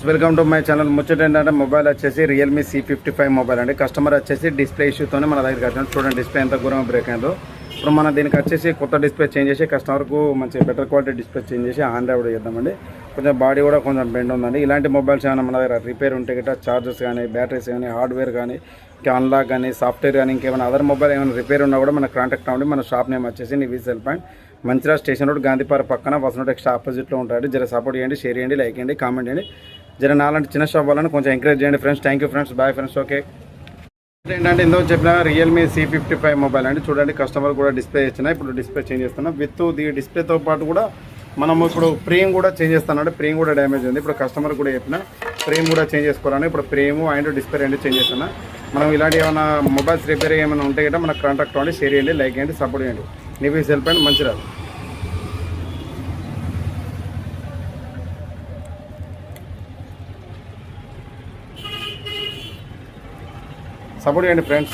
Welcome to my channel. ముచ్చట ఏంటంటే mobile వచ్చేసి రియల్మీ C55 మొబైల్ అండి. కస్టమర్ వచ్చేసి డిస్ప్లే ఇష్యూతోనే మన దగ్గరికి వచ్చిన చూడండి, డిస్ప్లే ఎంత ఘోరంగా బ్రేక్ అయిందో. ఇప్పుడు మనం దీనికి వచ్చేసి కొత్త డిస్ప్లే చేంజ్ చేసి కస్టమర్కు మంచి బెటర్ క్వాలిటీ డిస్ప్లే చేంజ్ చేసి ఆండ్రాయిడ్ చేద్దామండి. కొంచెం బాడీ కూడా కొంచెం బెండ్ ఉందండి. ఇలాంటి మొబైల్స్ ఏమైనా మన దగ్గర రిపేర్ ఉంటే గిట్ట చార్జెస్ కానీ, బ్యాటరీస్ కానీ, హార్డ్వేర్ కానీ, ఇంకా అన్లాక్ కానీ, సాఫ్ట్వేర్ కానీ, ఇంకేమైనా అదర్ మొబైల్ ఏమైనా రిపేర్ ఉన్నా కూడా మన కాంటాక్ట్ అవ్వండి. మన షాప్ నేమ్ వచ్చేసి Nivi cell point, Mancherial station road, Gandhipara పక్కన వసంత టెక్స్టైల్ ఆపోజిట్లో ఉంటాడు. జర సపోర్ట్ చేయండి, షేర్ చేయండి, లైక్ చేయండి, కామెంట్ చేయండి. జర నాలాంటి చిన్న షాప్ వాళ్ళని కొంచెం ఎంకరేజ్ చేయండి friends. Thank you friends, bye friends. Okay ఏంటంటే ఇందులో చెప్పిన రియల్మీ C55 మొబైల్ అండి. చూడండి, కస్టమర్ కూడా డిస్ప్లే ఇచ్చిన, ఇప్పుడు డిస్ప్లే చేంజ్ చేస్తున్నాం. విత్ ది డిస్ప్లేతో పాటు కూడా మనం ఇప్పుడు ఫ్రేమ్ కూడా చేంజ్ చేస్తానంటే ఫ్రేమ్ కూడా డ్యామేజ్ ఉంది. ఇప్పుడు కస్టమర్ కూడా చెప్పిన ఫ్రేమ్ కూడా చేంజ్ చేసుకోవాలని ఇప్పుడు ఫ్రేమ్ అండ్ డిస్ప్లే రెండు చేంజ్ చేస్తున్నా. మనం ఇలాంటి ఏమైనా మొబైల్స్ రిపేర్ ఏమైనా ఉంటే కదా మనకు కాంటాక్ట్ అవ్వండి, షేర్ చేయండి, లైక్ చేయండి, సపోర్ట్ చేయండి. నివీ సెల్ పాయింట్, మంచిర్యాల. సపోర్ట్ చేయండి ఫ్రెండ్స్.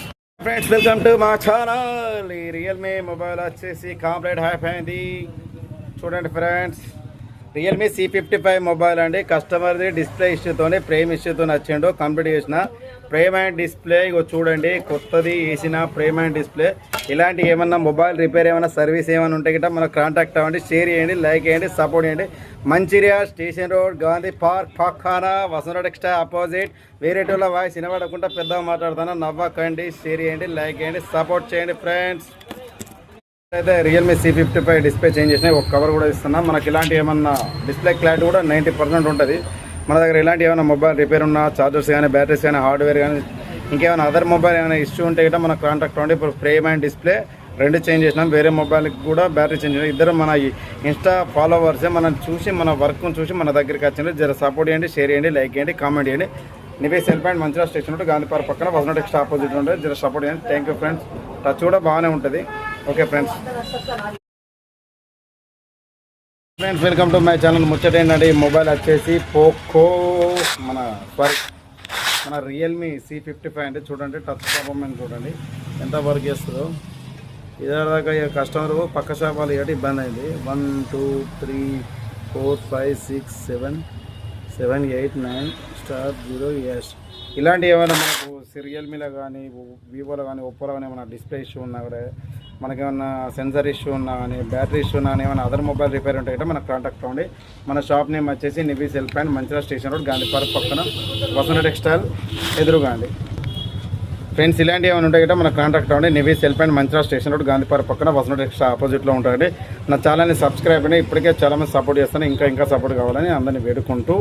వెల్కమ్ టు మా ఛానల్. ఈ రియల్మీ మొబైల్ వచ్చేసి కంప్లీట్ హ్యాప్ అయింది. చూడండి ఫ్రెండ్స్, రియల్మీ C55 మొబైల్ అండి. కస్టమర్ది డిస్ప్లే ఇష్యూతోనే ఫ్రేమ్ ఇష్యూతో వచ్చిండు. కంప్లీట్ చేసిన ఫ్రేమ్ అండ్ డిస్ప్లే ఇగో చూడండి, కొత్తది వేసిన ఫ్రేమ్ అండ్ డిస్ప్లే. ఇలాంటి ఏమన్నా మొబైల్ రిపేర్ ఏమైనా సర్వీస్ ఏమైనా ఉంటే గిట్ట మనకు కాంటాక్ట్ అవ్వండి, షేర్ చేయండి, లైక్ చేయండి, సపోర్ట్ చేయండి. Mancherial station road, Gandhi park పక్కన వసంత టెక్స్టైల్ ఆపోజిట్. వేరేటోళ్ళ వాయిస్ వినబడకుండా పెద్దగా మాట్లాడుతాను, నవ్వకండి, షేర్ చేయండి, లైక్ చేయండి, సపోర్ట్ చేయండి ఫ్రెండ్స్. అయితే రియల్మీ C55 డిస్ప్లే చేంజ్ చేసినా ఒక కవర్ కూడా ఇస్తున్నాం. మనకి ఇలాంటి ఏమన్నా డిస్ప్లే క్లారిటీ కూడా 90% ఉంటుంది. మన దగ్గర ఇలాంటి ఏమైనా మొబైల్ రిపేర్ ఉన్నా, చార్జర్స్ కానీ, బ్యాటరీస్ కానీ, హార్డ్వేర్ కానీ, ఇంకేమైనా అదర్ మొబైల్ ఏమైనా ఇష్యూ ఉంటే కూడా మనకు కాంటాక్ట్ అవ్వండి. ఇప్పుడు ఫ్రేమ్ అండ్ డిస్ప్లే రెండు చేంజ్ చేసినాం. వేరే మొబైల్కి కూడా బ్యాటరీ చేంజ్ చేసినాం. ఇద్దరు మన ఇన్స్టా ఫాలోవర్సే మనం చూసి, మన వర్క్ను చూసి మన దగ్గరికి వచ్చింది. జర సపోర్ట్ చేయండి, షేర్ చేయండి, లైక్ చేయండి, కామెంట్ చేయండి. నివీ సెల్ పాయింట్, మంచిర్యాల స్టేషన్ ఉంటే గాంధీపార పక్కన వసంత టెక్స్టైల్ ఆపోజిట్ ఉంటుంది. జర సపోర్ట్ చేయండి. Thank you friends. టచ్ కూడా బాగానే ఉంటుంది. Okay friends. Welcome to my channel. ముచ్చట ఏంటంటే ఈ మొబైల్ వచ్చేసి పోకో మన రియల్మీ C55 అంటే చూడండి, టచ్ పర్ఫార్మెన్స్ చూడండి ఎంత వర్క్ చేస్తుందో. ఇదాకా కస్టమర్ పక్క షాప్ వాళ్ళు ఇవ్వడం ఇబ్బంది అయింది. 1 2 3 4 5 6 7 7 8 9 0 yes. ఇలాంటి ఏమైనా మనకు రియల్మీలో కానీ, వివోలో కానీ, ఒప్పోలో కానీ ఏమైనా డిస్ప్లే ఇష్యూ ఉన్నా కూడా, మనకేమన్నా సెన్సర్ ఇష్యూ ఉన్నా కానీ, బ్యాటరీ ఇష్యూ ఉన్నా కానీ, ఏమైనా అదర్ మొబైల్ రిపేర్ ఉంటే కదా మనకు కాంటాక్ట్ అవ్వండి. మన షాప్ నేమ్ వచ్చేసి Nivi cell point, Mancherial station road, Gandhipara పక్కన వసంత టెక్స్టైల్ ఎదురుగా అండి ఫ్రెండ్స్. ఇలాంటి ఏమైనా ఉంటే కదా మనకు కాంటాక్ట్ అవ్వండి. Nivi cell point, Mancherial station road, Gandhipara పక్కన వసంత టెక్స్టైల్ ఆపోజిట్లో ఉంటాయండి. నా ఛానల్ని సబ్స్క్రైబ్ అయినా ఇప్పటికే చాలామంది సపోర్ట్ చేస్తాను. ఇంకా సపోర్ట్ కావాలని అందరినీ వేడుకుంటూ